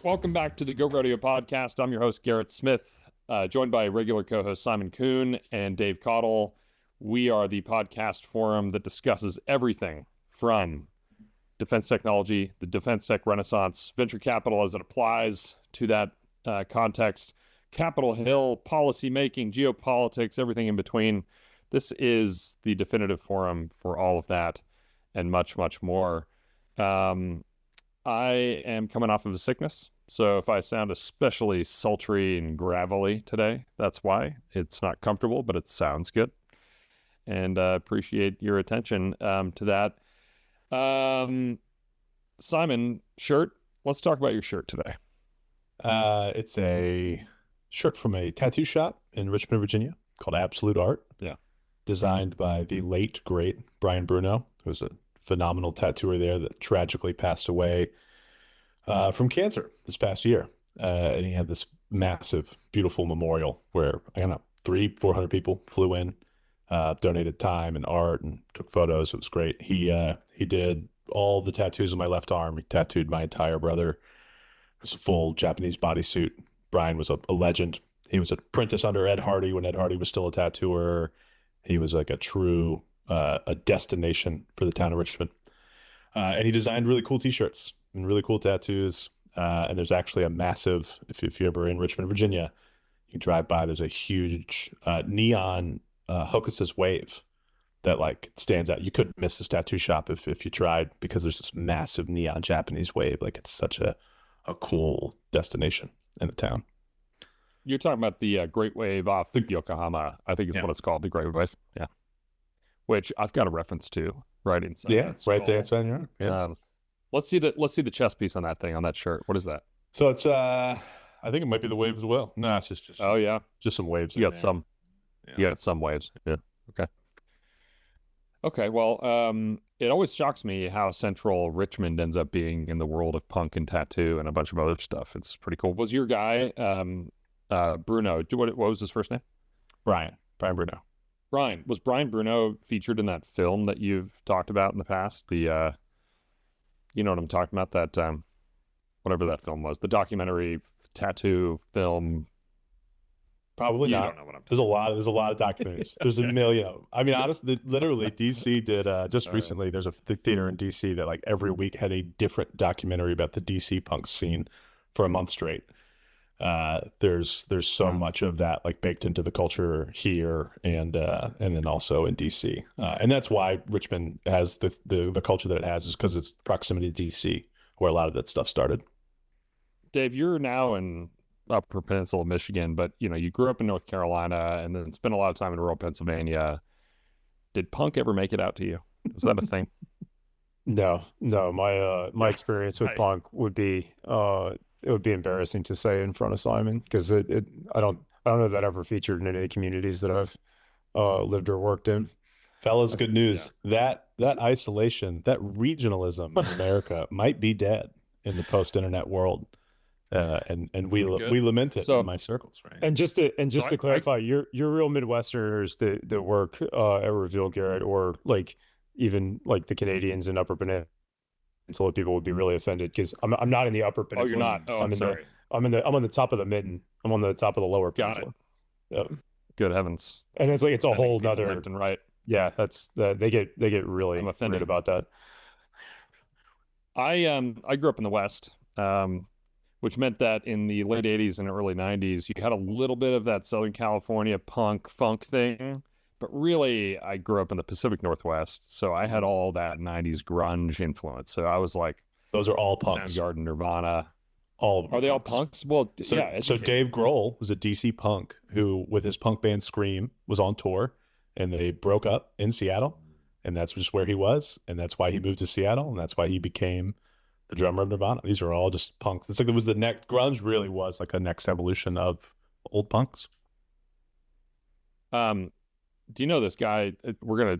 Welcome back to the Go Rodeo podcast. I'm your host, Garrett Smith, joined by regular co-host Simon Kuhn and Dave Cottle. We are the podcast forum that discusses everything from defense technology, the defense tech renaissance, venture capital as it applies to that context, Capitol Hill, policy making, geopolitics, everything in between. This is the definitive forum for all of that and much, much more. I am coming off of a sickness, so if I sound especially sultry and gravelly today, that's why. It's not comfortable, but it sounds good. And appreciate your attention to that. Simon, shirt. Let's talk about your shirt today. It's a shirt from a tattoo shop in Richmond, Virginia called Absolute Art. Yeah. Designed by the late, great Brian Bruno, who was a phenomenal tattooer there that tragically passed away from cancer this past year. And he had this massive, beautiful memorial where, I don't know, 300-400 people flew in, donated time and art and took photos. It was great. He did all the tattoos on my left arm. He tattooed my entire brother. It was a full Japanese bodysuit. Brian was a legend. He was an apprentice under Ed Hardy when Ed Hardy was still a tattooer. He was like a true a destination for the town of Richmond. And he designed really cool t-shirts and really cool tattoos. And there's actually a massive, if you're ever in Richmond, Virginia, you drive by, there's a huge neon Hocus's wave that like stands out. You couldn't miss this tattoo shop if you tried, because there's this massive neon Japanese wave. Like, it's such a cool destination in the town. You're talking about the Great Wave off Yokohama, I think is what it's called, the Great Wave. Yeah. Which I've got a reference to right inside. Yeah, it's right there inside your arm. Yeah. Let's see the chest piece on that thing, on that shirt. What is that? So it's I think it might be the wave as well. No, it's just oh yeah, just some waves. You got some. Yeah. You got some waves. Yeah. Okay. Well, it always shocks me how central Richmond ends up being in the world of punk and tattoo and a bunch of other stuff. It's pretty cool. Was your guy Bruno? What was his first name? Brian Bruno. Brian. Was Brian Bruno featured in that film that you've talked about in the past? The you know what I'm talking about? That whatever that film was, the documentary tattoo film. Probably not. Don't know what I'm there's a lot of documentaries. There's a million of them. I mean, honestly, literally, DC did just recently. There's a theater in DC that like every week had a different documentary about the DC punk scene for a month straight. There's so much of that like baked into the culture here and then also in DC. And that's why Richmond has the culture that it has, is because it's proximity to DC, where a lot of that stuff started. Dave, you're now in Upper Peninsula, Michigan, but you grew up in North Carolina and then spent a lot of time in rural Pennsylvania. Did punk ever make it out to you? Was that a thing? No. My experience with punk would be it would be embarrassing to say in front of Simon, because I don't know that ever featured in any of the communities that I've lived or worked in. Fellas, good news. Yeah. That isolation, that regionalism in America might be dead in the post-internet world. And we lament it in my circles, right? And just to clarify, you're real Midwesterners that work at Reveal, Garrett, or like even like the Canadians in Upper Peninsula people would be really offended, because I'm not in the Upper Peninsula. Oh, you're not. Oh, I'm sorry. I'm on the top of the mitten. I'm on the top of the Lower Peninsula. Got it. Good heavens. And it's like it's a whole nother left and right. Yeah, they get really offended about that. I grew up in the West. Which meant that in the late 80s and early 90s, you had a little bit of that Southern California punk funk thing. But really, I grew up in the Pacific Northwest, so I had all that 90s grunge influence. So I was like... Those are all punks. Soundgarden, Nirvana. All of them. Are they all punks? Well, so Dave Grohl was a DC punk who, with his punk band Scream, was on tour, and they broke up in Seattle. And that's just where he was. And that's why he moved to Seattle. And that's why he became the drummer of Nirvana. These are all just punks. It's like it was the next grunge really was like a next evolution of old punks. Do you know this guy?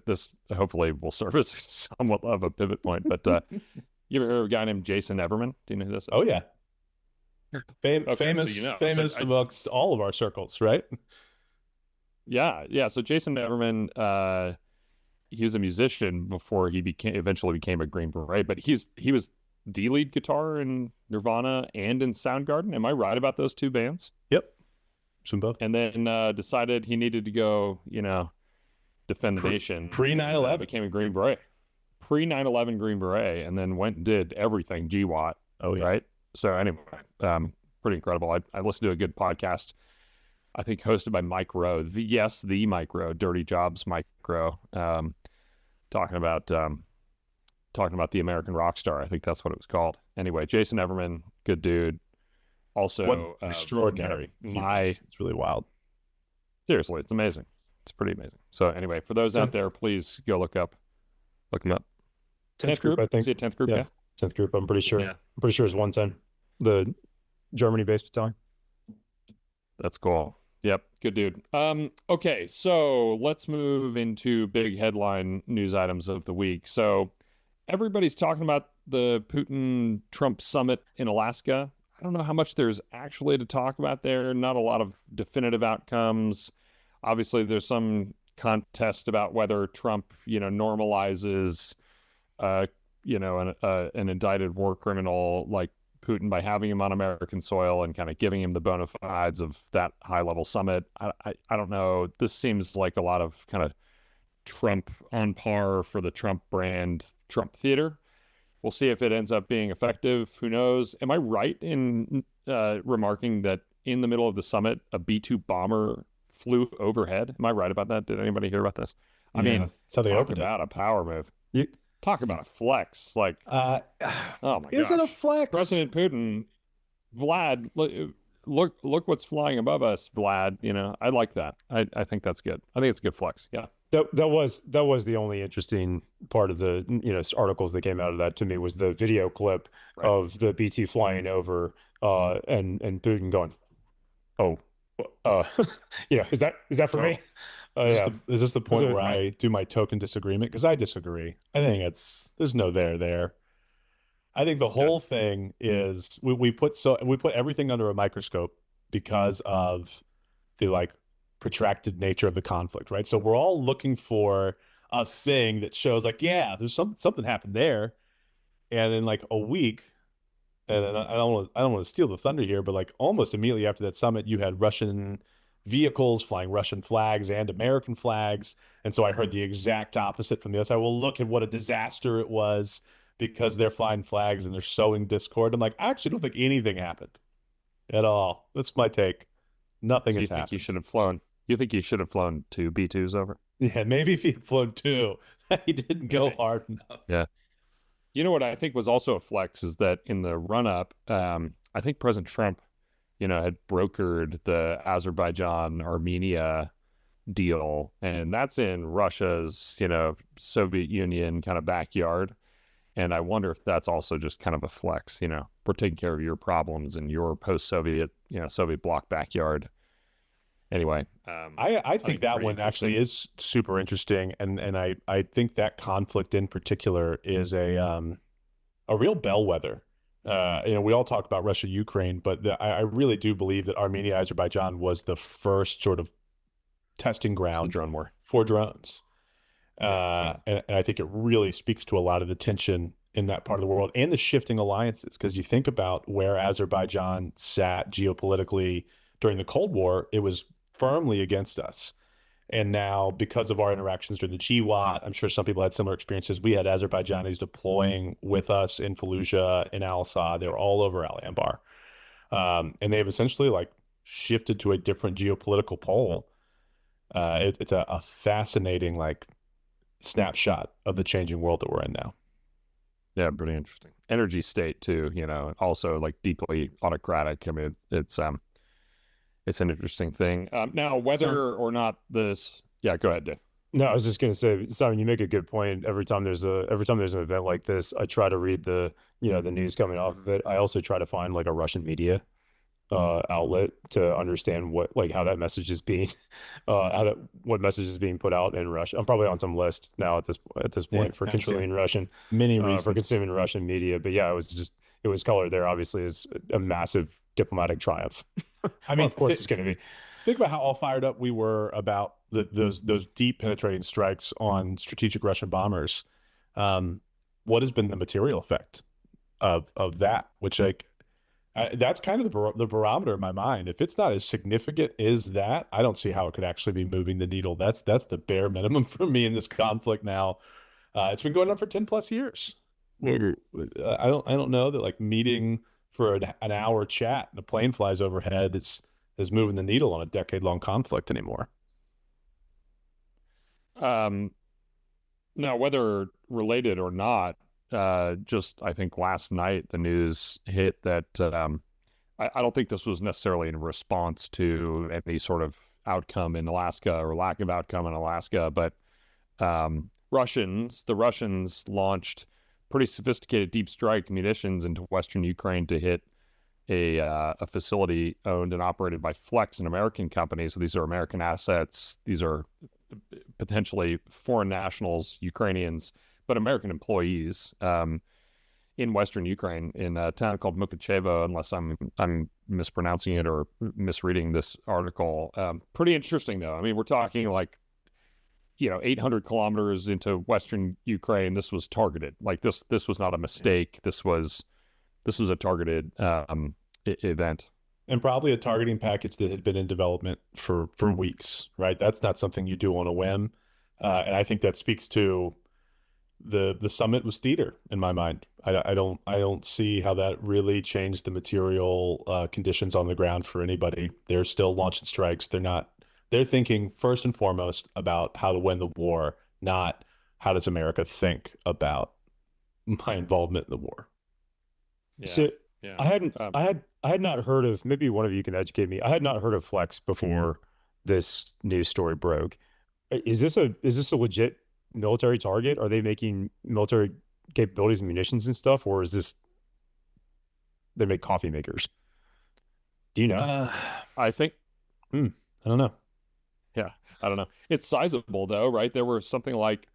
This hopefully will serve as somewhat of a pivot point, but you ever heard of a guy named Jason Everman? Do you know who this is? Oh yeah. Famous amongst all of our circles, right? Yeah. So Jason Everman, he was a musician before he eventually became a Green Beret, but he was the lead guitar in Nirvana and in Soundgarden. Am I right about those two bands? Yep. Some both. And then decided he needed to go, defend the nation. Pre 9/11. Became a Green Beret. Pre 9/11 Green Beret, and then went and did everything GWAT. Oh, yeah. Right? So anyway, pretty incredible. I listened to a good podcast, I think hosted by Mike Rowe. The Mike Rowe, Dirty Jobs Mike Rowe, talking about the American rock star. I think that's what it was called. Anyway, Jason Everman, good dude. Also, what extraordinary. It's really wild. Seriously, it's amazing. It's pretty amazing. So anyway, for those out there, please go look them up. 10th group, I think. Is it 10th group? Yeah. 10th group. I'm pretty sure. Yeah. I'm pretty sure it's 110. The Germany-based battalion. That's cool. Yep. Good dude. Okay. So let's move into big headline news items of the week. So everybody's talking about the Putin-Trump summit in Alaska. I don't know how much there's actually to talk about there. Not a lot of definitive outcomes. Obviously, there's some contest about whether Trump, normalizes, an indicted war criminal like Putin by having him on American soil and kind of giving him the bona fides of that high-level summit. I don't know. This seems like a lot of kind of Trump on par for the Trump brand, Trump theater. We'll see if it ends up being effective. Who knows? Am I right in remarking that in the middle of the summit, a B-2 bomber flew overhead? Am I right about that? Did anybody hear about this? I mean, that's how they talk opened about it. A power move. Talk about a flex. Like, oh my gosh. Is it a flex? President Putin, Vlad, look what's flying above us, Vlad. I like that. I think that's good. I think it's a good flex. Yeah. That was the only interesting part of the articles that came out of that to me was the video clip of the B-2 flying over and Putin going, oh, is that for me? Is this the point where I do my token disagreement? Because I disagree. I think there's no there. I think the whole thing is we put everything under a microscope because of the protracted nature of the conflict, right? So we're all looking for a thing that shows there's something happened there, and in a week, and I don't want to steal the thunder here, but almost immediately after that summit, you had Russian vehicles flying Russian flags and American flags, and so I heard the exact opposite from the other side. Well, look at what a disaster it was because they're flying flags and they're sowing discord. I'm like, I actually don't think anything happened at all. That's my take. Nothing has happened. You think you should have flown 2 B-2s over? Yeah, maybe if he had flown 2, he didn't go hard enough. Yeah. You know what I think was also a flex is that in the run-up, I think President Trump, had brokered the Azerbaijan-Armenia deal, and that's in Russia's, Soviet Union kind of backyard. And I wonder if that's also just kind of a flex, we're taking care of your problems in your post-Soviet, Soviet bloc backyard. Anyway, I think that one actually is super interesting, and I think that conflict in particular is a real bellwether. We all talk about Russia, Ukraine, but I really do believe that Armenia, Azerbaijan was the first sort of testing ground for drones. And I think it really speaks to a lot of the tension in that part of the world and the shifting alliances. Because you think about where Azerbaijan sat geopolitically during the Cold War, it was firmly against us. And now, because of our interactions during the GWAT, I'm sure some people had similar experiences. We had Azerbaijanis deploying with us in Fallujah, in Al-Assad. They were all over Al Anbar. And they've essentially shifted to a different geopolitical pole. It's a fascinating snapshot of the changing world that we're in now. Yeah, pretty interesting. Energy state too, also deeply autocratic. I mean, it's an interesting thing. Now, whether or not this, go ahead, Dave. No, I was just going to say, Simon, you make a good point. Every time there's an event like this, I try to read the news coming off of it. I also try to find a Russian media outlet to understand what how that message is being what message is being put out in Russia. I'm probably on some list now at this point for consuming Russian for consuming Russian media. But yeah, it was colored there obviously as a massive diplomatic triumph. I mean, of course it's going to be. Think about how all fired up we were about those deep penetrating strikes on strategic Russian bombers. What has been the material effect? of that, which like that's kind of the barometer in my mind. If it's not as significant as that, I don't see how it could actually be moving the needle. That's the bare minimum for me in this conflict now. It's been going on for 10 plus years. I don't know that like meeting for an hour chat and a plane flies overhead is moving the needle on a decade-long conflict anymore. Now, whether related or not, just I think last night the news hit that I don't think this was necessarily in response to any sort of outcome in Alaska or lack of outcome in Alaska, but the Russians launched pretty sophisticated deep strike munitions into Western Ukraine to hit a facility owned and operated by Flex, an American company. So these are American assets. These are potentially foreign nationals, Ukrainians, but American employees in Western Ukraine in a town called Mukachevo, unless I'm mispronouncing it or misreading this article. Pretty interesting though. I mean, we're talking like 800 kilometers into Western Ukraine. This was targeted. Like this was not a mistake. This was a targeted event. And probably a targeting package that had been in development for weeks, right? That's not something you do on a whim. And I think that speaks to the summit was theater in my mind. I don't see how that really changed the material conditions on the ground for anybody. They're still launching strikes. They're thinking first and foremost about how to win the war, not how does America think about my involvement in the war. Yeah. So yeah. I had not heard of, maybe one of you can educate me. I had not heard of Flex before this news story broke. Is this a legit military target? Are they making military capabilities and munitions and stuff, or is this they make coffee makers? Do you know? I think I don't know. Yeah, I don't know. It's sizable though, right? There were something like,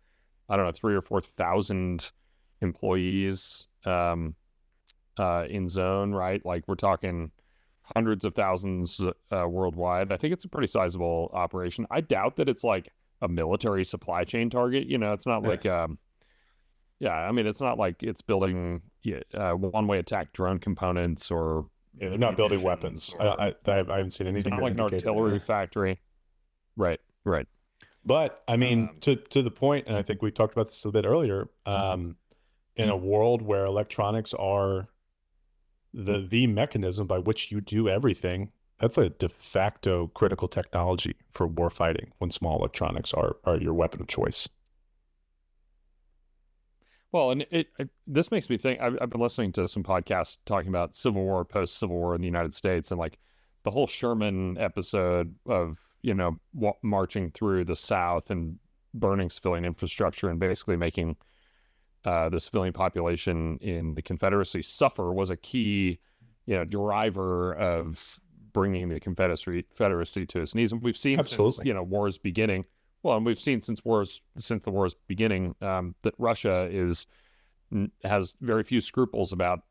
I don't know, 3,000 or 4,000 employees in zone, right? Like we're talking hundreds of thousands worldwide. I think it's a pretty sizable operation. I doubt that it's like a military supply chain target. It's not like I mean, it's not like it's building one-way attack drone components or they're not building weapons. I haven't seen anything. It's not like an artillery factory. Right. But I mean, to the point, and I think we talked about this a bit earlier, in a world where electronics are the mechanism by which you do everything, that's a de facto critical technology for warfighting when small electronics are your weapon of choice. Well, and this makes me think, I've been listening to some podcasts talking about Civil War, post-Civil War in the United States, and like the whole Sherman episode of, marching through the South and burning civilian infrastructure and basically making the civilian population in the Confederacy suffer was a key, driver of bringing the Confederacy to its knees. And we've seen since, wars beginning. Well, and we've seen since the war's beginning that Russia has very few scruples about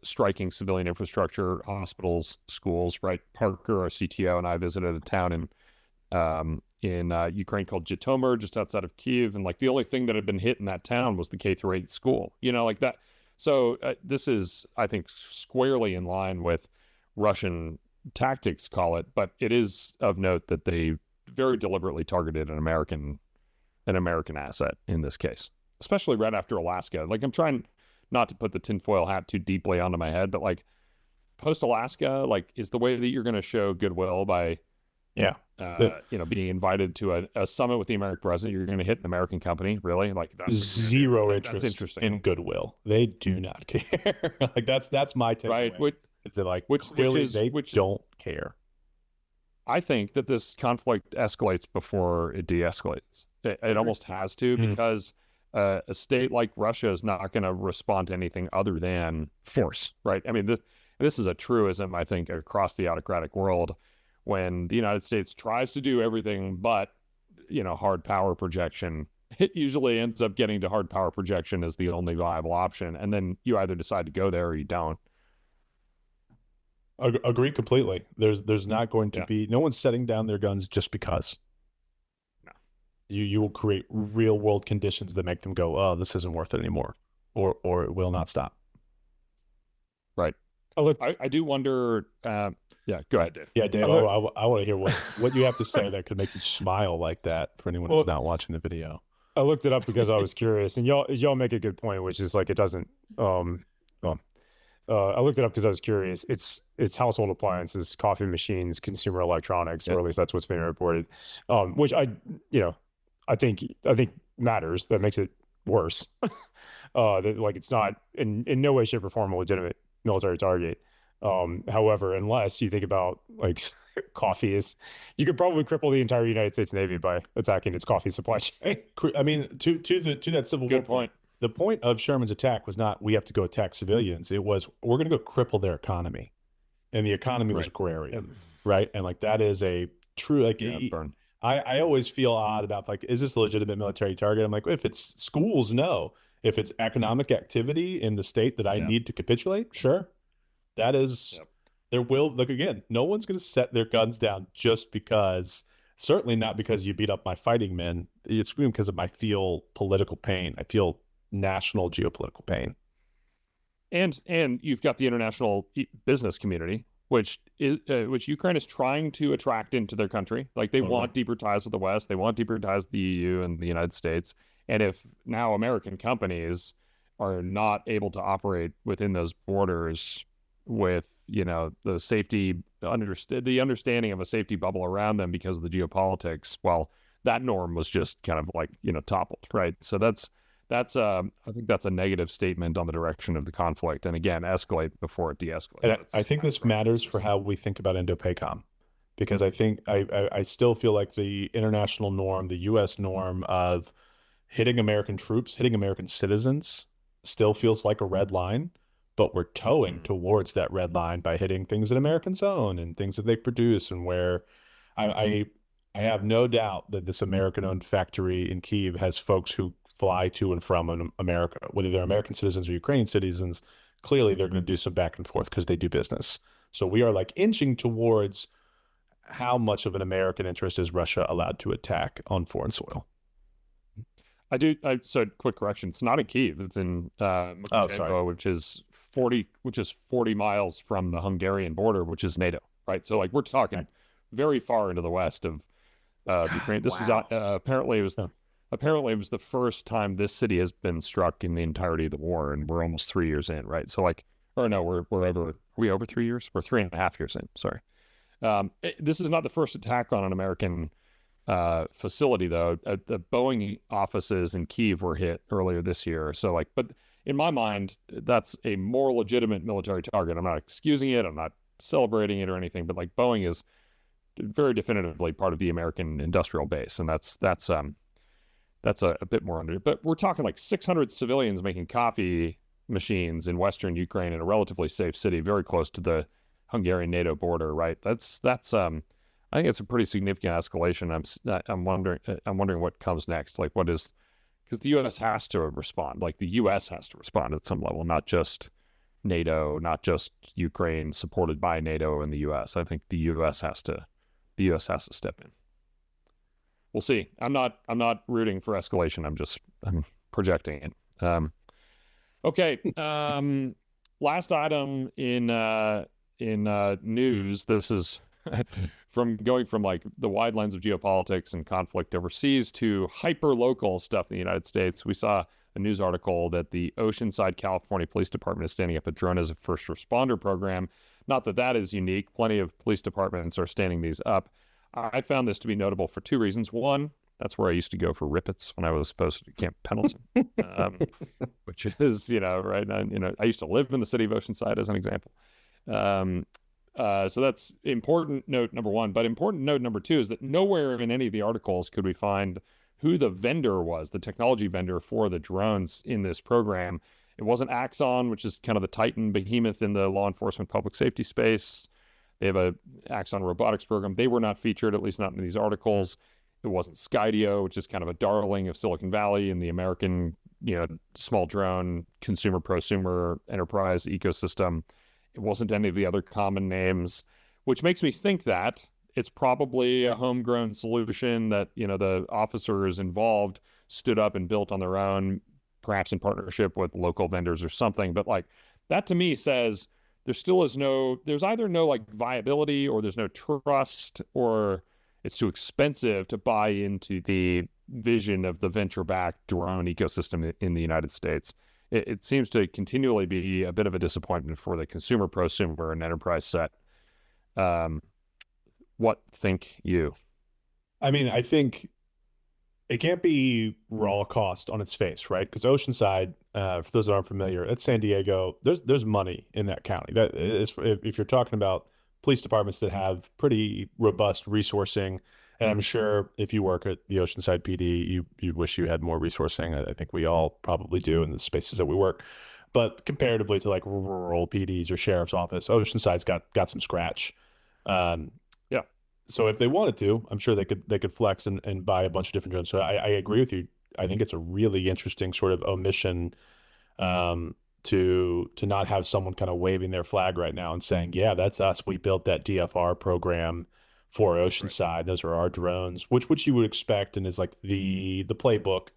striking civilian infrastructure, hospitals, schools. Right? Parker, our CTO, and I visited a town in Ukraine called Zhytomyr, just outside of Kyiv, and like the only thing that had been hit in that town was the K-8 school. Like that. So this is, I think, squarely in line with Russian tactics, call it, but it is of note that they very deliberately targeted an American asset in this case, especially right after Alaska. Like I'm trying not to put the tinfoil hat too deeply onto my head, but like post Alaska, like is the way that you're going to show goodwill by, being invited to a summit with the American president, you're going to hit an American company, really? Like that's zero interest that's interesting. in goodwill. They do not care. Like that's my takeaway. Right. It's like clearly they don't care. I think that this conflict escalates before it de-escalates. It almost has to, because a state like Russia is not going to respond to anything other than force, right? I mean, this is a truism, I think, across the autocratic world. When the United States tries to do everything but, hard power projection, it usually ends up getting to hard power projection as the only viable option. And then you either decide to go there or you don't. Agree completely. There's not going to be, no one's setting down their guns just because. No. You will create real world conditions that make them go, oh, this isn't worth it anymore, or it will not stop. I looked. I do wonder. Yeah, go ahead, Dave. Yeah, Dave, I I, look- I want to hear what you have to say that could make you smile like that for anyone who's well, not watching the video. I looked it up because I was curious, and y'all make a good point, which is like it doesn't. Well, I looked it up because I was curious. It's household appliances, coffee machines, consumer electronics, Yeah. or at least that's what's been reported. Which I think matters. That makes it worse. That like it's not in no way, shape, or form a legitimate military target. However, unless you think about like coffee is, you could probably cripple the entire United States Navy by attacking its coffee supply chain. I mean, to that Civil War Good point. the point of Sherman's attack was not we have to go attack civilians. It was we're going to go cripple their economy, and the economy was Right. agrarian, right? And like that is a true like. Yeah, burn. I always feel odd about like, is this a legitimate military target? I'm like, if it's schools, no. If it's economic activity in the state that I Yeah. need to capitulate, sure. That is, Yep. there will, look again, no one's going to set their guns down just because, certainly not because you beat up my fighting men. It's because of I feel political pain. I feel national geopolitical pain. And you've got the international business community, which Ukraine is trying to attract into their country. Like they want deeper ties with the West, they want deeper ties with the EU and the United States. And if now American companies are not able to operate within those borders with the safety the understanding of a safety bubble around them because of the geopolitics, well, that norm was just kind of like toppled, right? So that's I think that's a negative statement on the direction of the conflict. And again, escalate before it de-escalates. And I think this matters for how we think about INDOPACOM, because I think I still feel like the international norm, the U.S. norm of hitting American troops, hitting American citizens still feels like a red line, but we're towing towards that red line by hitting things that Americans own and things that they produce, and where I have no doubt that this American-owned factory in Kyiv has folks who fly to and from America, whether they're American citizens or Ukrainian citizens. Clearly, they're going to do some back and forth because they do business. So we are like inching towards how much of an American interest is Russia allowed to attack on foreign soil. So quick correction. It's not in Kyiv. It's in Mukashenko, which is 40 miles from the Hungarian border, which is NATO, right? So like we're talking very far into the west of Ukraine. This was apparently it was the first time this city has been struck in the entirety of the war, and we're almost 3 years in, right? So like, or no, we're over. Are we over 3 years? We're 3.5 years in. Sorry. This is not the first attack on an American facility, though. The Boeing offices in Kyiv were hit earlier this year. So like, but in my mind, that's a more legitimate military target. I'm not excusing it. I'm not celebrating it or anything, but like Boeing is very definitively part of the American industrial base, and that's a bit more under. But we're talking like 600 civilians making coffee machines in Western Ukraine in a relatively safe city, very close to the Hungarian NATO border, right? That's I think it's a pretty significant escalation. I'm wondering what comes next. Like what is, because the U.S. has to respond. Like the U.S. has to respond at some level, not just NATO, not just Ukraine supported by NATO and the U.S. I think the U.S. has to step in. We'll see. I'm not rooting for escalation. I'm projecting it. Okay. Last item in news. This is from going from like the wide lines of geopolitics and conflict overseas to hyper local stuff in the United States. We saw a news article that the Oceanside, California Police Department is standing up a drone as a first responder program. Not that that is unique. Plenty of police departments are standing these up. I found this to be notable for two reasons. One, that's where I used to go for rippets when I was posted to Camp Pendleton, which is, right now, I used to live in the city of Oceanside as an example. So that's important note number one. But important note number two is that nowhere in any of the articles could we find who the vendor was, the technology vendor for the drones in this program. It wasn't Axon, which is kind of the titan behemoth in the law enforcement public safety space. They have a Axon robotics program. They were not featured, at least not in these articles. It wasn't Skydio, which is kind of a darling of Silicon Valley in the American, small drone consumer prosumer enterprise ecosystem. It wasn't any of the other common names, which makes me think that it's probably a homegrown solution that, the officers involved stood up and built on their own, perhaps in partnership with local vendors or something. But like that to me says there's either no like viability, or there's no trust, or it's too expensive to buy into the vision of the venture-backed drone ecosystem in the United States. It seems to continually be a bit of a disappointment for the consumer, prosumer, and enterprise set. What think you? I mean, I think it can't be raw cost on its face, right? Because Oceanside, for those that aren't familiar, it's San Diego. There's money in that county. That is, if you're talking about police departments that have pretty robust resourcing, and I'm sure if you work at the Oceanside PD, you wish you had more resourcing. I think we all probably do in the spaces that we work. But comparatively to like rural PDs or sheriff's office, Oceanside's got some scratch. Um, Yeah. So if they wanted to, I'm sure they could flex and buy a bunch of different drones. So I agree with you. I think it's a really interesting sort of omission, to not have someone kind of waving their flag right now and saying, yeah, that's us. We built that DFR program for Oceanside. Those are our drones, which you would expect, and is like the playbook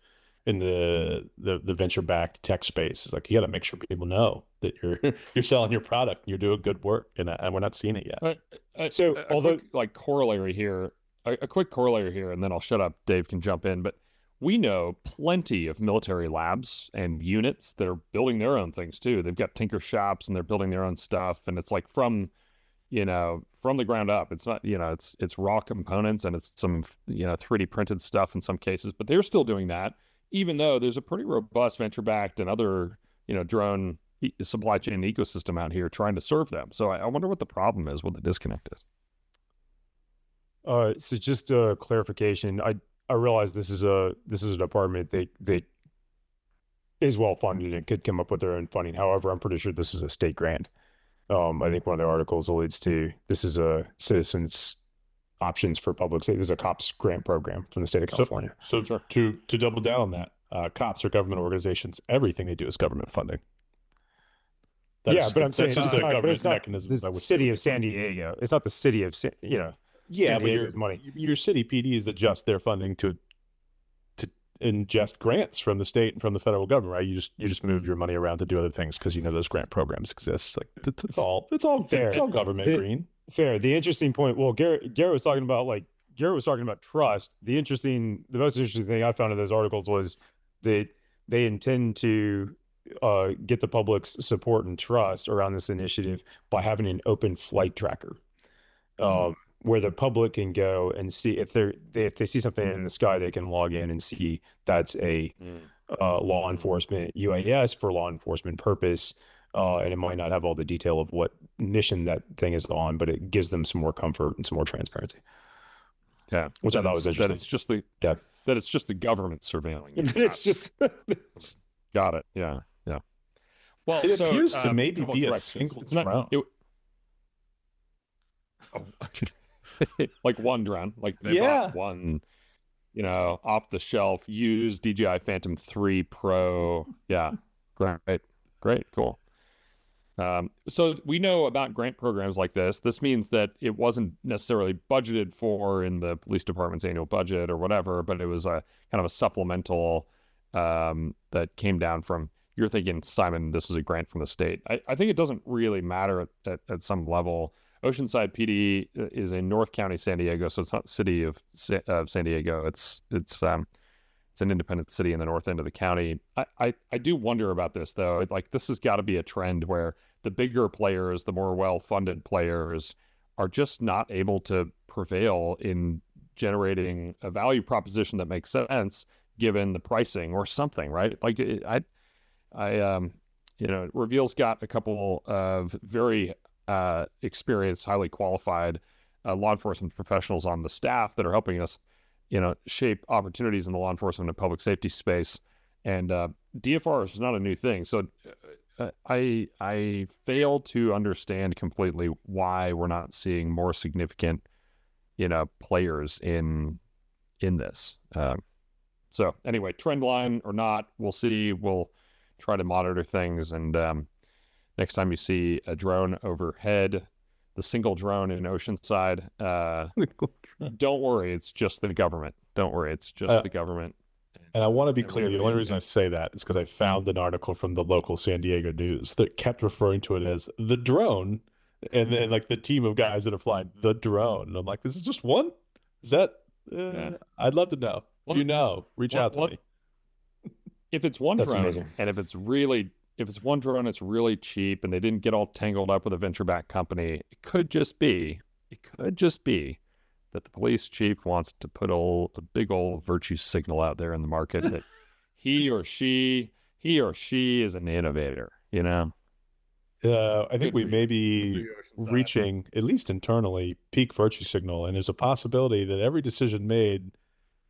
in the venture backed tech space. Is like, you got to make sure people know that you're selling your product, and you're doing good work, and we're not seeing it yet. So although quick, like corollary here, a quick corollary here, and then I'll shut up. Dave can jump in, but we know plenty of military labs and units that are building their own things too. They've got tinker shops and they're building their own stuff, and it's like from the ground up. It's not, it's raw components, and it's some 3D printed stuff in some cases, but they're still doing that, even though there's a pretty robust venture-backed and other, drone supply chain ecosystem out here trying to serve them. So I wonder what the problem is, what the disconnect is. so just a clarification. I realize this is a department that is well funded and could come up with their own funding. However, I'm pretty sure this is a state grant. I think one of the articles alludes to this is a Citizens Options for Public Safety. This is a COPS grant program from the state of California. So Sure. to double down on that, COPS are government organizations. Everything they do is government funding. Yeah, but I'm saying that's just it's a not, but government it's not mechanism. the city of San Diego. It's not the city of Yeah, San but Diego's money. your city PDs adjust their funding to ingest grants from the state and from the federal government, right? You just move your money around to do other things because those grant programs exist. Like it's all Fair. it's all government green. Fair. The interesting point. Well, Garrett was talking about trust. The most interesting thing I found in those articles was that they intend to get the public's support and trust around this initiative by having an open flight tracker, where the public can go and see if they see something in the sky, they can log in and see that's a law enforcement UAS for law enforcement purpose. And it might not have all the detail of what mission that thing is on, but it gives them some more comfort and some more transparency. Yeah, which I thought was interesting. That it's just the government surveilling. It's just got it. Yeah. Well, it appears to maybe be a single drone. Like one drone, like they bought one, off the shelf used DJI Phantom 3 Pro. Yeah, great, cool. So we know about grant programs like this. This means that it wasn't necessarily budgeted for in the police department's annual budget or whatever, but it was a kind of a supplemental that came down from. You're thinking, Simon, this is a grant from the state. I think it doesn't really matter at some level. Oceanside PD is in North County, San Diego, so it's not the city of San Diego. It's an independent city in the north end of the county. I do wonder about this, though. Like, this has got to be a trend where the bigger players, the more well-funded players, are just not able to prevail in generating a value proposition that makes sense given the pricing or something, right? Like, Reveal's got a couple of very experienced, highly qualified law enforcement professionals on the staff that are helping us, shape opportunities in the law enforcement and public safety space. And DFR is not a new thing. So I fail to understand completely why we're not seeing more significant, players in this. So anyway, trend line or not, we'll see. We'll try to monitor things, and next time you see a drone overhead, the single drone in Oceanside, don't worry, it's just the government. Don't worry, it's just the government. And I want to be And clear, the only reason I say that is because I found an article from the local San Diego news that kept referring to it as the drone, and then like the team of guys that are flying the drone. And I'm like, this is just one? Is that? I'd love to know. If you know, reach out to me. If it's one That's drone, amazing. and if it's one drone, it's really cheap, and they didn't get all tangled up with a venture-backed company, it could just be that the police chief wants to put a big old virtue signal out there in the market that he or she is an innovator, you know? I think we may be reaching, at least internally, peak virtue signal, and there's a possibility that every decision made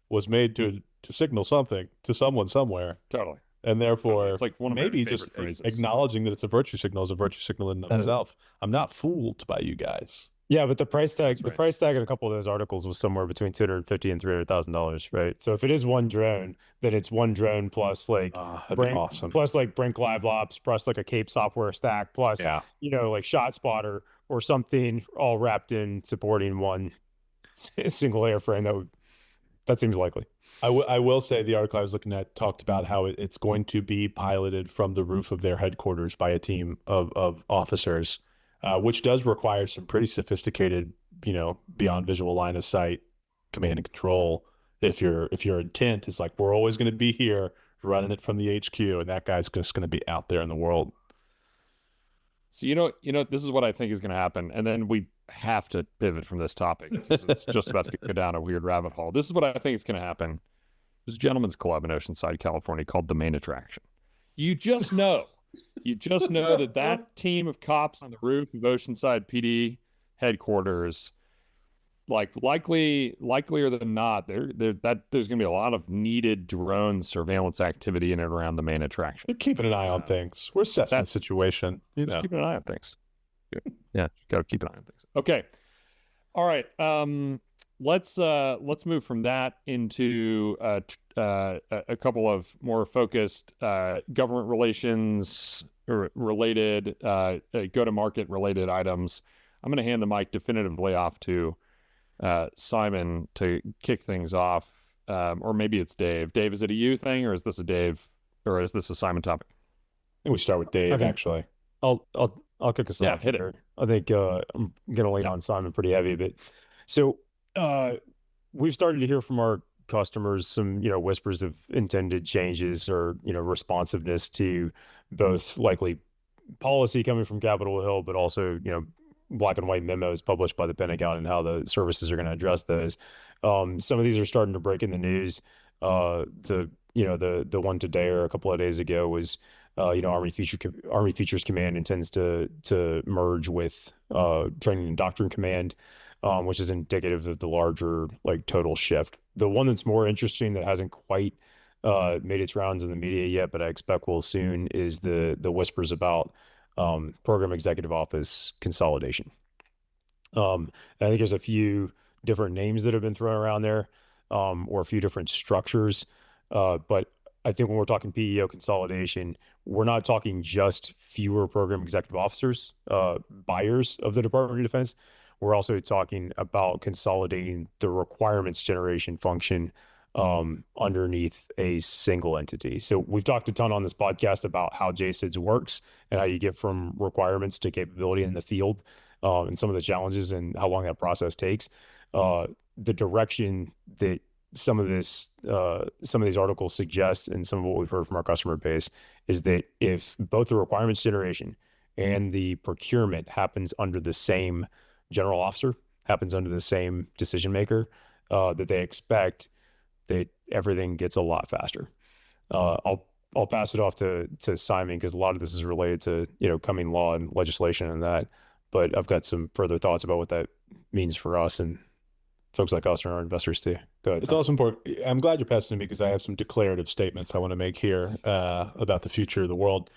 was made to signal something to someone somewhere. Totally. And therefore, it's like one of maybe my just phrases. acknowledging that it's a virtue signal is a virtue signal in itself. I'm not fooled by you guys. Yeah, but the price tag, That's the right. price tag in a couple of those articles was somewhere between $250 and $300,000, right? So if it is one drone, then it's one drone plus like That'd be awesome. plus like Brink Live Ops, plus like a Cape software stack, plus like Shot Spotter or something, all wrapped in supporting one single airframe. That seems likely. I will say the article I was looking at talked about how it's going to be piloted from the roof of their headquarters by a team of officers, which does require some pretty sophisticated, beyond visual line of sight command and control. If your intent is like, we're always going to be here running it from the HQ, and that guy's just going to be out there in the world. So this is what I think is going to happen, and then we have to pivot from this topic because it's just about to go down a weird rabbit hole. This is what I think is going to happen. There's a gentleman's club in Oceanside, California called the Main Attraction. You just know that team of cops on the roof of Oceanside PD headquarters, like likelier than not, there's going to be a lot of needed drone surveillance activity in and around the Main Attraction. They're keeping an eye on things. We're assessing the situation. Just keeping an eye on things. Yeah, got to keep an eye on things. Okay, all right. Let's move from that into a couple of more focused government relations related, go-to-market related items. I'm going to hand the mic definitively off to Simon to kick things off, or maybe it's Dave. Dave, is it a you thing, or is this a Dave, or is this a Simon topic? I think we start with Dave. Okay. Actually, I'll kick us off. Hit it. I think I'm gonna lean on Simon pretty heavy, but so we've started to hear from our customers some whispers of intended changes or responsiveness to both likely policy coming from Capitol Hill, but also black and white memos published by the Pentagon and how the services are going to address those. Some of these are starting to break in the news. The one today or a couple of days ago was Army Futures Command intends to merge with Training and Doctrine Command, which is indicative of the larger total shift. The one that's more interesting that hasn't quite made its rounds in the media yet, but I expect will soon, is the whispers about Program Executive Office consolidation. I think there's a few different names that have been thrown around there, or a few different structures. But I think when we're talking PEO consolidation, we're not talking just fewer program executive officers, buyers of the Department of Defense. We're also talking about consolidating the requirements generation function underneath a single entity. So we've talked a ton on this podcast about how JSIDS works and how you get from requirements to capability in the field, and some of the challenges and how long that process takes. The direction that some of these articles suggest, and some of what we've heard from our customer base, is that if both the requirements generation and the procurement happens under the same general officer, happens under the same decision maker, that they expect that everything gets a lot faster. I'll pass it off to Simon, because a lot of this is related to coming law and legislation and that. But I've got some further thoughts about what that means for us and folks like us and our investors too. Go ahead. It's also important. I'm glad you're passing to me, because I have some declarative statements I want to make here about the future of the world.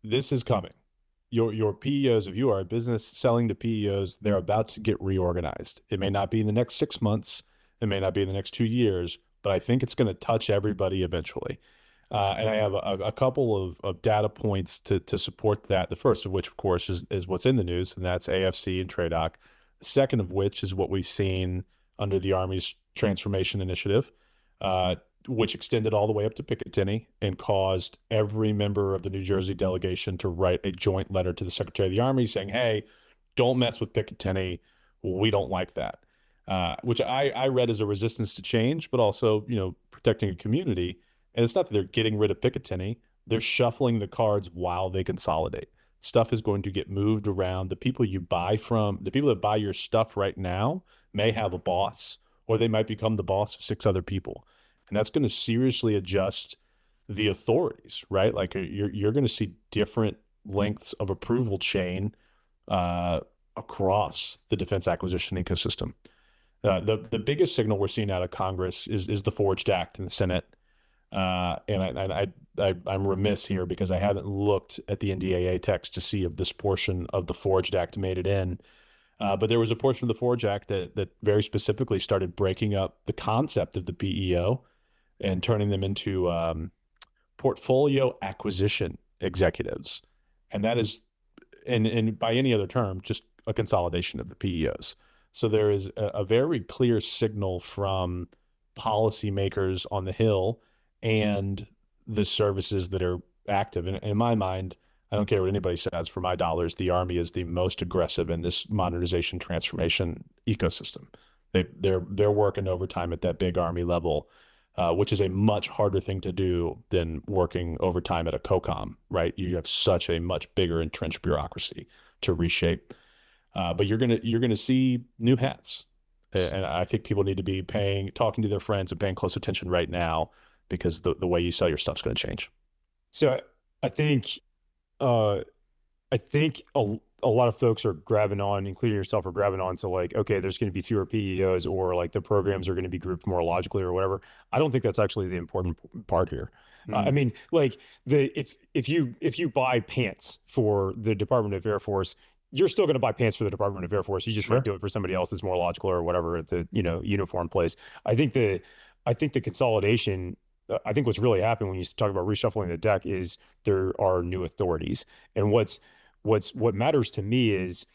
This is coming. Your PEOs, if you are a business selling to PEOs, they're about to get reorganized. It may not be in the next 6 months. It may not be in the next 2 years, but I think it's going to touch everybody eventually. And I have a couple of data points to support that. The first of which, of course, is what's in the news, and that's AFC and TRADOC. The second of which is what we've seen under the Army's transformation initiative. which extended all the way up to Picatinny and caused every member of the New Jersey delegation to write a joint letter to the Secretary of the Army saying, hey, don't mess with Picatinny. We don't like that, which I read as a resistance to change, but also, protecting a community. And it's not that they're getting rid of Picatinny. They're shuffling the cards while they consolidate. Stuff is going to get moved around. The people that buy your stuff right now may have a boss, or they might become the boss of 6 other people. And that's going to seriously adjust the authorities, right? Like you're going to see different lengths of approval chain across the defense acquisition ecosystem. The biggest signal we're seeing out of Congress is the Forged Act in the Senate. And I'm remiss here because I haven't looked at the NDAA text to see if this portion of the Forged Act made it in. But there was a portion of the Forge Act that very specifically started breaking up the concept of the PEO and turning them into portfolio acquisition executives. And that is, and by any other term, just a consolidation of the PEOs. So there is a very clear signal from policymakers on the Hill and the services that are active. And in my mind, I don't care what anybody says, for my dollars, the Army is the most aggressive in this modernization transformation ecosystem. They're working overtime at that big Army level, which is a much harder thing to do than working overtime at a COCOM, right? You have such a much bigger entrenched bureaucracy to reshape. But you're gonna see new hats, and I think people need to be talking to their friends and paying close attention right now, because the way you sell your stuff's going to change. So I think a lot of folks are grabbing on, including yourself, are grabbing on to like, okay, there's going to be fewer PEOs, or like the programs are going to be grouped more logically or whatever. I don't think that's actually the important part here. I mean, like if you buy pants for the Department of Air Force, you're still going to buy pants for the Department of Air Force. You just might do it for somebody else that's more logical or whatever at the uniform place. I think the consolidation. I think what's really happening when you talk about reshuffling the deck is there are new authorities. And what matters to me is,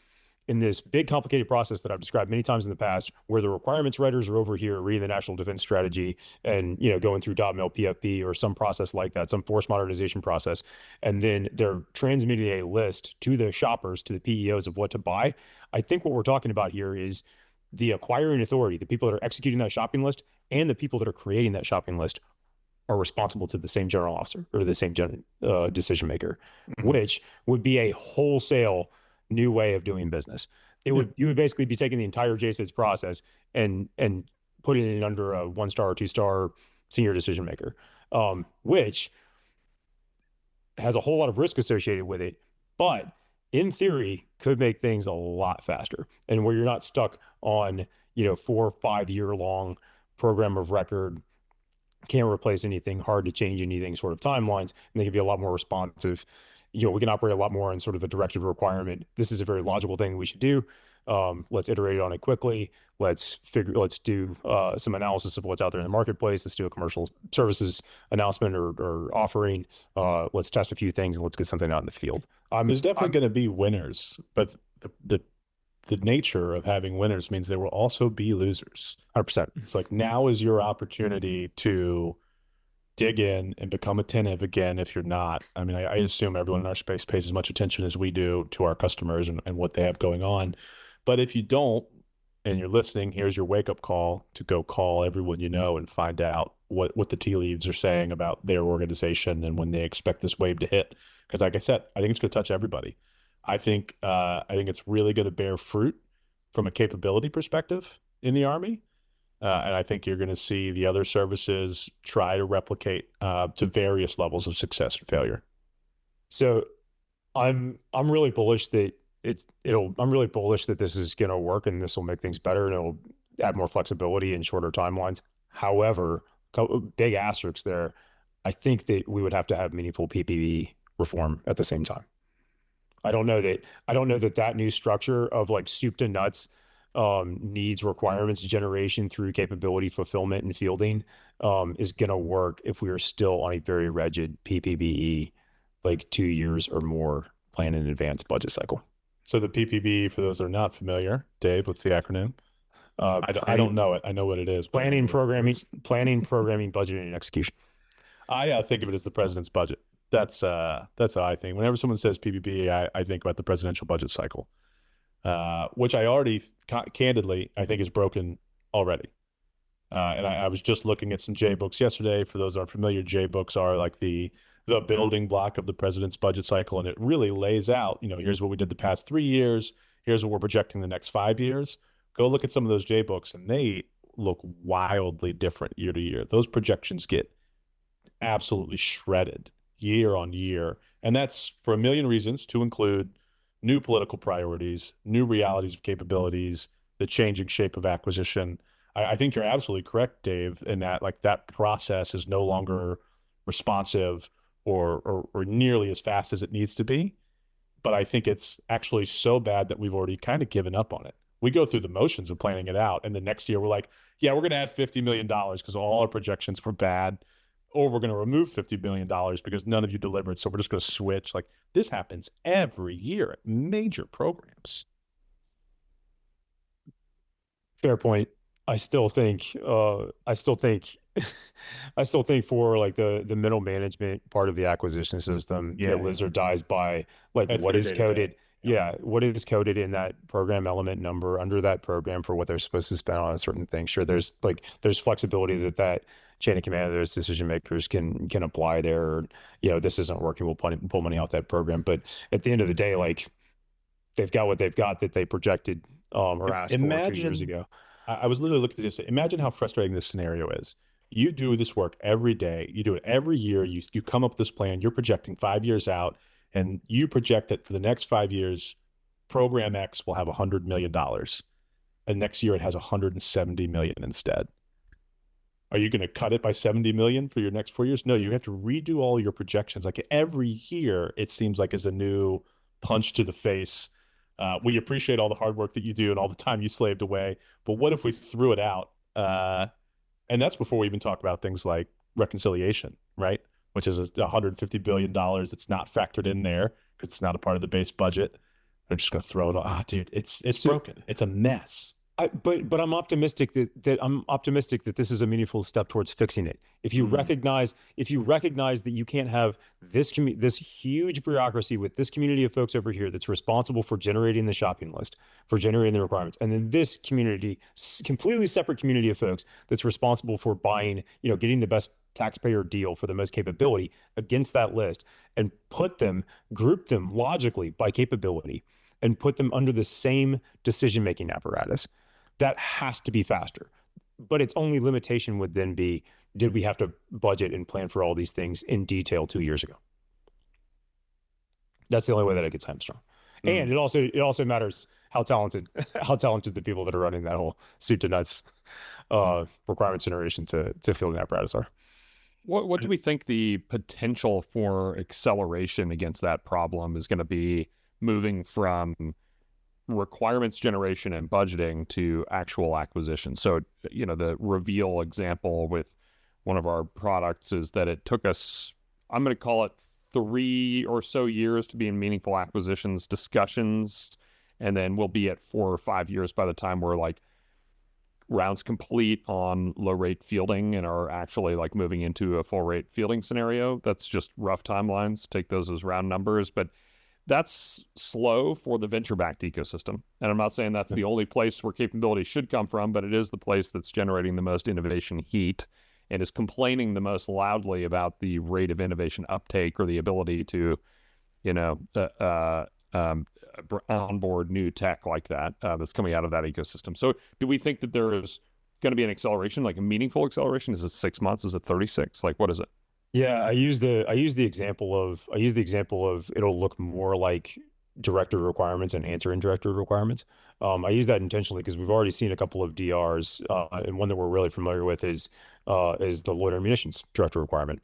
in this big complicated process that I've described many times in the past, where the requirements writers are over here reading the National Defense Strategy and going through DOT-MIL PFP or some process like that, some force modernization process, and then they're transmitting a list to the shoppers, to the PEOs, of what to buy. I think what we're talking about here is the acquiring authority, the people that are executing that shopping list, and the people that are creating that shopping list are responsible to the same general officer or the same decision maker, which would be a wholesale new way of doing business. You would basically be taking the entire JSIDS process and putting it under a 1-star or 2-star senior decision maker, which has a whole lot of risk associated with it, but in theory could make things a lot faster, and where you're not stuck on 4 or 5 year long program of record, can't replace anything, hard to change anything sort of timelines, and they can be a lot more responsive. We can operate a lot more in sort of a directive requirement. This is a very logical thing we should do. Let's iterate on it quickly. Let's do some analysis of what's out there in the marketplace. Let's do a commercial services announcement or offering. Let's test a few things and let's get something out in the field. There's definitely going to be winners, but the nature of having winners means there will also be losers. 100%. It's like, now is your opportunity to dig in and become attentive again. If you're not, I mean, I assume everyone in our space pays as much attention as we do to our customers and what they have going on. But if you don't, and you're listening, here's your wake up call to go call everyone you know and find out what the tea leaves are saying about their organization and when they expect this wave to hit. Because like I said, I think it's going to touch everybody. I think it's really going to bear fruit from a capability perspective in the Army. And I think you're going to see the other services try to replicate to various levels of success and failure. So I'm really bullish that I'm really bullish that this is going to work and this will make things better and it'll add more flexibility and shorter timelines. However, big asterisks there. I think that we would have to have meaningful PPV reform at the same time. I don't know that new structure of like soup to nuts needs requirements generation through capability fulfillment and fielding is going to work if we are still on a very rigid PPBE, like 2 years or more plan in advance budget cycle. So the PPB, for those that are not familiar, Dave, what's the acronym? I don't know it. I know what it is. Planning, programming, budgeting, and execution. I think of it as the president's budget. That's how I think. Whenever someone says PPP, I think about the presidential budget cycle, which I already candidly I think is broken already. And I was just looking at some J books yesterday. For those that aren't familiar, J books are like the building block of the president's budget cycle, and it really lays out, here's what we did the past 3 years. Here's what we're projecting the next 5 years. Go look at some of those J books, and they look wildly different year to year. Those projections get absolutely shredded year on year. And that's for a million reasons, to include new political priorities, new realities of capabilities, the changing shape of acquisition. I think you're absolutely correct, Dave, in that like that process is no longer responsive or nearly as fast as it needs to be. But I think it's actually so bad that we've already kind of given up on it. We go through the motions of planning it out, and the next year we're like, yeah, we're going to add $50 million because all our projections were bad, or we're going to remove $50 million because none of you delivered, so we're just going to switch. Like, this happens every year at major programs. Fair point. I still think I still think for like the middle management part of the acquisition system, Yeah, that lives or dies by like That's what their is day-to-day. coded. Yeah, what is coded in that program element number under that program for what they're supposed to spend on a certain thing. Sure, there's flexibility that chain of command, those decision makers can apply there. Or, this isn't working, we'll pull money off that program. But at the end of the day, like they've got what they've got that they projected or asked for 2 years ago. I was literally looking at this. Imagine how frustrating this scenario is. You do this work every day. You do it every year. You come up with this plan. You're projecting 5 years out, and you project that for the next 5 years, program X will have $100 million, and next year it has $170 million instead. Are you going to cut it by 70 million for your next 4 years? No, you have to redo all your projections. Like every year, it seems like is a new punch to the face. We appreciate all the hard work that you do and all the time you slaved away, but what if we threw it out? And that's before we even talk about things like reconciliation, right? Which is $150 billion that's not factored in there because it's not a part of the base budget. They're just going to throw it all. Dude, it's broken. It's a mess. But I'm optimistic that this is a meaningful step towards fixing it. If you recognize that you can't have this huge bureaucracy with this community of folks over here that's responsible for generating the shopping list, for generating the requirements, and then this community, completely separate community of folks that's responsible for buying, getting the best taxpayer deal for the most capability against that list, and group them logically by capability, and put them under the same decision-making apparatus. That has to be faster. But its only limitation would then be, did we have to budget and plan for all these things in detail 2 years ago? That's the only way that it gets hamstrung. And it also matters how talented the people that are running that whole soup to nuts requirement generation to fielding apparatus are. What do we think the potential for acceleration against that problem is going to be, moving from requirements generation and budgeting to actual acquisition? So, the Reveal example with one of our products is that it took us, I'm going to call it 3 or so years to be in meaningful acquisitions discussions. And then we'll be at 4 or 5 years by the time we're like rounds complete on low rate fielding and are actually like moving into a full rate fielding scenario. That's just rough timelines. Take those as round numbers, but that's slow for the venture-backed ecosystem. And I'm not saying that's the only place where capability should come from, but it is the place that's generating the most innovation heat and is complaining the most loudly about the rate of innovation uptake or the ability to, onboard new tech like that that's coming out of that ecosystem. So do we think that there is going to be an acceleration, like a meaningful acceleration? Is it 6 months? Is it 36? Like, what is it? Yeah, I use the example of it'll look more like director requirements and answering director requirements. I use that intentionally because we've already seen a couple of DRs, and one that we're really familiar with is the loitering munitions director requirement.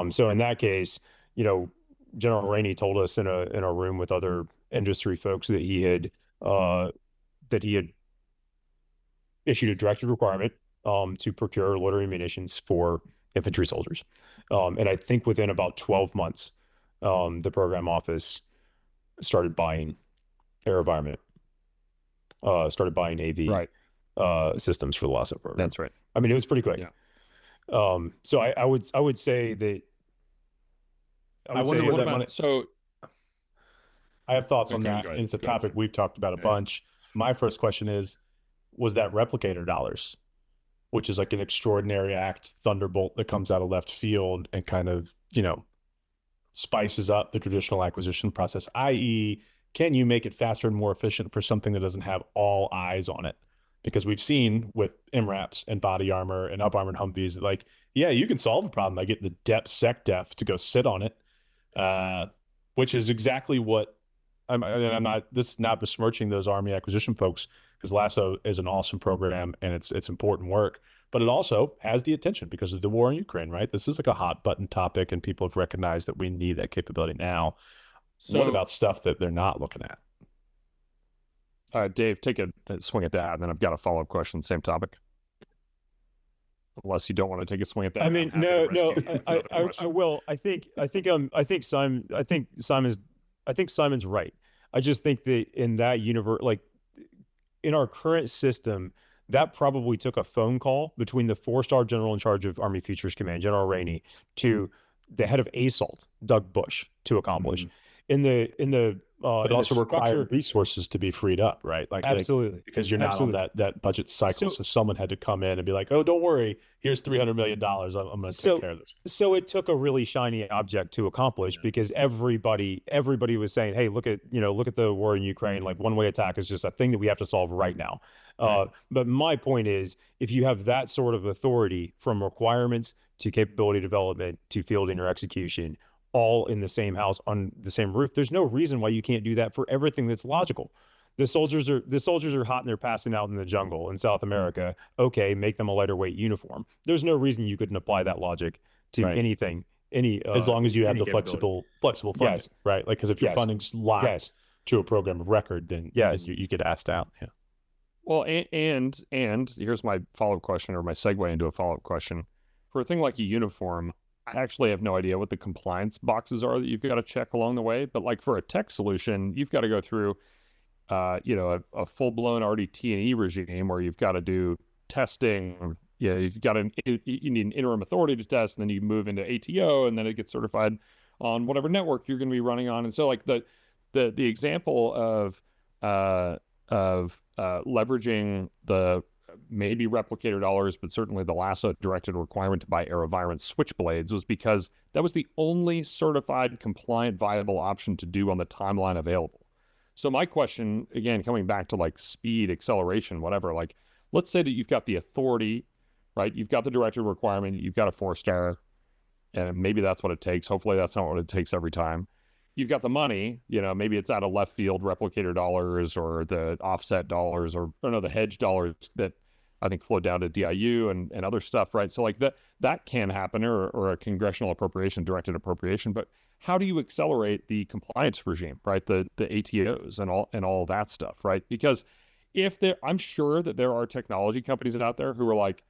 So in that case, General Rainey told us in a room with other industry folks that he had issued a directive requirement to procure loitering munitions for infantry soldiers. And I think within about 12 months, the program office started buying AeroVironment, started buying AV. Right. systems for the LASSO program. That's right. I mean, it was pretty quick. Yeah. So I would say that. I wonder where that money. So I have thoughts on Okay, that, go ahead. and it's a Go ahead. topic we've talked about a Yeah. bunch. My first question is, was that replicator dollars, which is like an extraordinary act thunderbolt that comes out of left field and kind of, spices up the traditional acquisition process, i.e., can you make it faster and more efficient for something that doesn't have all eyes on it? Because we've seen with MRAPs and body armor and up armored Humvees, like, yeah, you can solve the problem by getting the depth sec def to go sit on it, which is exactly what I'm not. This is not besmirching those Army acquisition folks, because LASSO is an awesome program and it's important work, but it also has the attention because of the war in Ukraine, right? This is like a hot button topic, and people have recognized that we need that capability now. So what about stuff that they're not looking at? Dave, take a swing at that, and then I've got a follow-up question, same topic. Unless you don't want to take a swing at that. I mean, no, I will. I think Simon's right. I just think that in that universe, like in our current system, that probably took a phone call between the 4-star general in charge of Army Futures Command, General Rainey, to the head of ASALT, Doug Bush, to accomplish. But it also required resources to be freed up, right? Like absolutely, because you're not on that budget cycle. So someone had to come in and be like, "Oh, don't worry, here's $300 million. I'm going to take care of this." So it took a really shiny object to accomplish, because everybody was saying, "Hey, look at the war in Ukraine. Like, one-way attack is just a thing that we have to solve right now." But my point is, if you have that sort of authority, from requirements to capability development to fielding or execution, all in the same house on the same roof, there's no reason why you can't do that for everything that's logical. The soldiers are hot and they're passing out in the jungle in South America. Okay, make them a lighter weight uniform. There's no reason you couldn't apply that logic to anything. As long as you have the flexible funding, yes. Right? Like, because if your funding's locked to a program of record, then you get asked out. Yeah. Well, and here's my follow-up question, or my segue into a follow-up question. For a thing like a uniform, I actually have no idea what the compliance boxes are that you've got to check along the way. But like for a tech solution, you've got to go through, a full-blown RDT&E regime where you've got to do testing. Yeah, you need an interim authority to test, and then you move into ATO, and then it gets certified on whatever network you're going to be running on. And so, like the example of leveraging the maybe replicator dollars, but certainly the LASSO directed requirement to buy AeroVironment switchblades was because that was the only certified, compliant, viable option to do on the timeline available. So my question, again, coming back to like speed, acceleration, whatever, like let's say that you've got the authority, right? You've got the directed requirement, you've got a 4-star, and maybe that's what it takes. Hopefully that's not what it takes every time. You've got the money, maybe it's out of left field replicator dollars or the offset dollars or the hedge dollars that I think flowed down to DIU and other stuff, right? So like that can happen, or a congressional appropriation, directed appropriation. But how do you accelerate the compliance regime, right? The ATOs and all that stuff, right? Because I'm sure that there are technology companies out there who are like,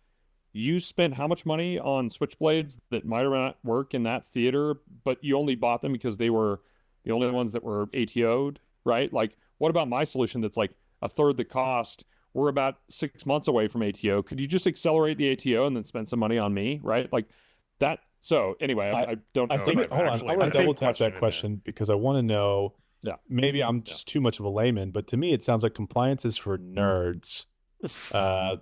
you spent how much money on switchblades that might or not work in that theater, but you only bought them because they were the only ones that were ATO'd, right? Like, what about my solution that's like a third the cost? We're about 6 months away from ATO. Could you just accelerate the ATO and then spend some money on me, right? Like that. So anyway, I don't know. I think, hold on, I want to double tap that question because I want to know, maybe I'm just too much of a layman, but to me, it sounds like compliance is for nerds.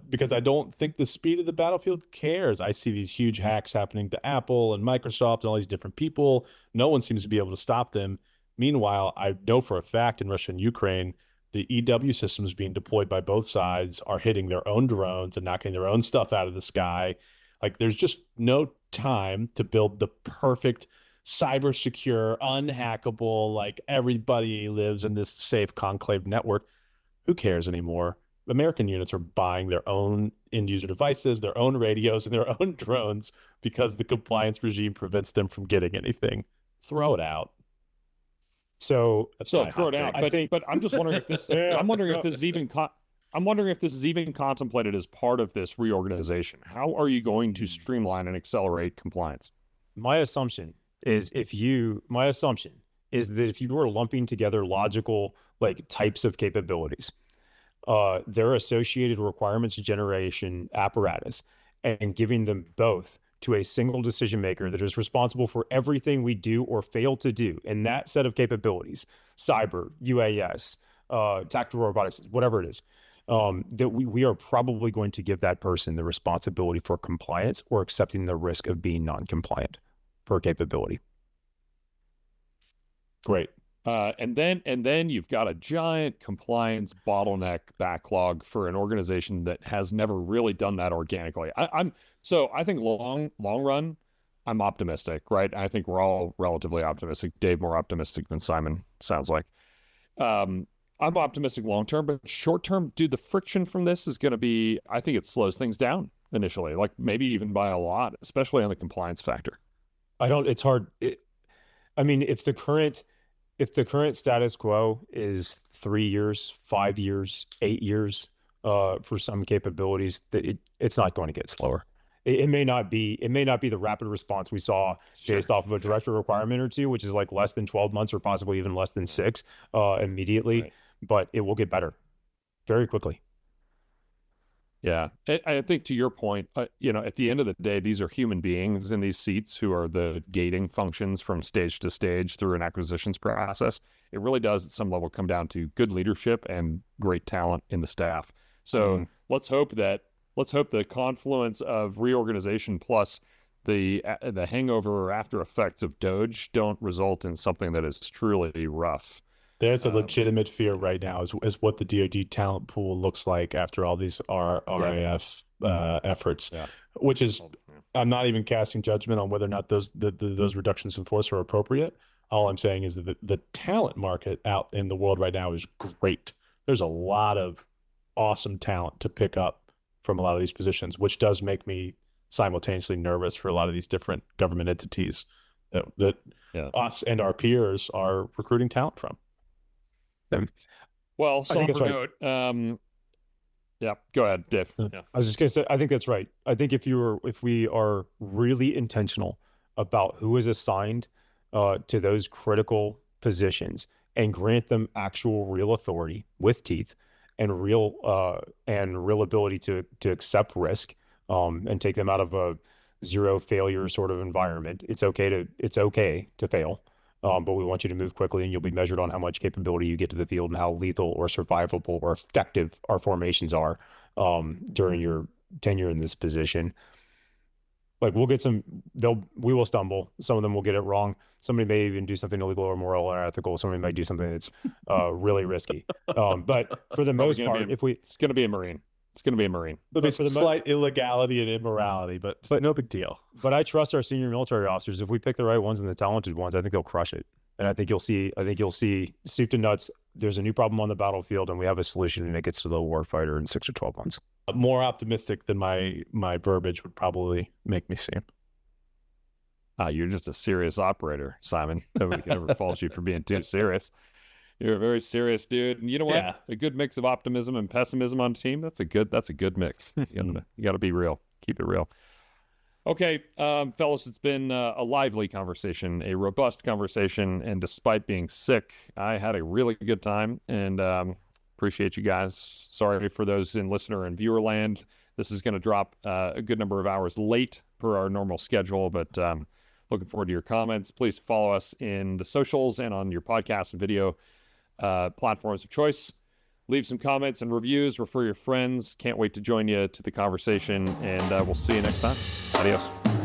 Because I don't think the speed of the battlefield cares. I see these huge hacks happening to Apple and Microsoft and all these different people. No one seems to be able to stop them. Meanwhile, I know for a fact in Russia and Ukraine, the EW systems being deployed by both sides are hitting their own drones and knocking their own stuff out of the sky. Like, there's just no time to build the perfect cyber secure, unhackable, like everybody lives in this safe conclave network. Who cares anymore? American units are buying their own end user devices, their own radios, and their own drones because the compliance regime prevents them from getting anything. Throw it out. So throw it out. But I'm just wondering if this. I'm wondering if this is even. I'm wondering if this is even contemplated as part of this reorganization. How are you going to streamline and accelerate compliance? My assumption is that if you were lumping together logical like types of capabilities, their associated requirements generation apparatus and giving them both to a single decision maker that is responsible for everything we do or fail to do in that set of capabilities, cyber, UAS, tactical robotics, whatever it is, that we are probably going to give that person the responsibility for compliance or accepting the risk of being non-compliant per capability. Great. And then you've got a giant compliance bottleneck backlog for an organization that has never really done that organically. I think long run, I'm optimistic, right? I think we're all relatively optimistic. Dave more optimistic than Simon, sounds like. I'm optimistic long term, but short term, dude, the friction from this is going to be, I think it slows things down initially, like maybe even by a lot, especially on the compliance factor. It's hard. I mean, if the current status quo is 3 years, 5 years, 8 years for some capabilities, that it's not going to get slower. It may not be the rapid response we saw based off of a director requirement or two, which is like less than 12 months or possibly even less than 6 immediately, right. But it will get better very quickly. Yeah, I think to your point, at the end of the day, these are human beings in these seats who are the gating functions from stage to stage through an acquisitions process. It really does at some level come down to good leadership and great talent in the staff. So let's hope the confluence of reorganization plus the hangover or after effects of Doge don't result in something that is truly rough. There's a legitimate fear right now is what the DoD talent pool looks like after all these RAF efforts, which is, I'm not even casting judgment on whether or not those reductions in force are appropriate. All I'm saying is that the talent market out in the world right now is great. There's a lot of awesome talent to pick up from a lot of these positions, which does make me simultaneously nervous for a lot of these different government entities that us and our peers are recruiting talent from. Well, somber note. Yeah, go ahead, Dave. Yeah. I was just gonna say, I think that's right. I think if we are really intentional about who is assigned to those critical positions and grant them actual real authority with teeth and real ability to accept risk and take them out of a zero failure sort of environment. It's okay to fail. But we want you to move quickly, and you'll be measured on how much capability you get to the field and how lethal or survivable or effective our formations are during your tenure in this position. Like we will stumble. Some of them will get it wrong. Somebody may even do something illegal or moral or ethical. Somebody might do something that's really risky. But for the most part, it's going to be a Marine. It's going to be a Marine. There'll be some slight illegality and immorality, but no big deal. But I trust our senior military officers. If we pick the right ones and the talented ones, I think they'll crush it. And I think you'll see soup to nuts. There's a new problem on the battlefield, and we have a solution, and it gets to the warfighter in 6 or 12 months. More optimistic than my verbiage would probably make me seem. You're just a serious operator, Simon. Nobody can ever fault you for being too serious. You're a very serious dude, and you know what? Yeah. A good mix of optimism and pessimism on team. That's a good mix. You got to be real. Keep it real. Okay, fellas, it's been a lively conversation, a robust conversation, and despite being sick, I had a really good time, and appreciate you guys. Sorry for those in listener and viewer land. This is going to drop a good number of hours late per our normal schedule, but looking forward to your comments. Please follow us in the socials and on your podcast and video platforms of choice. Leave some comments and reviews. Refer your friends. Can't wait to join you to the conversation, and we'll see you next time. Adios.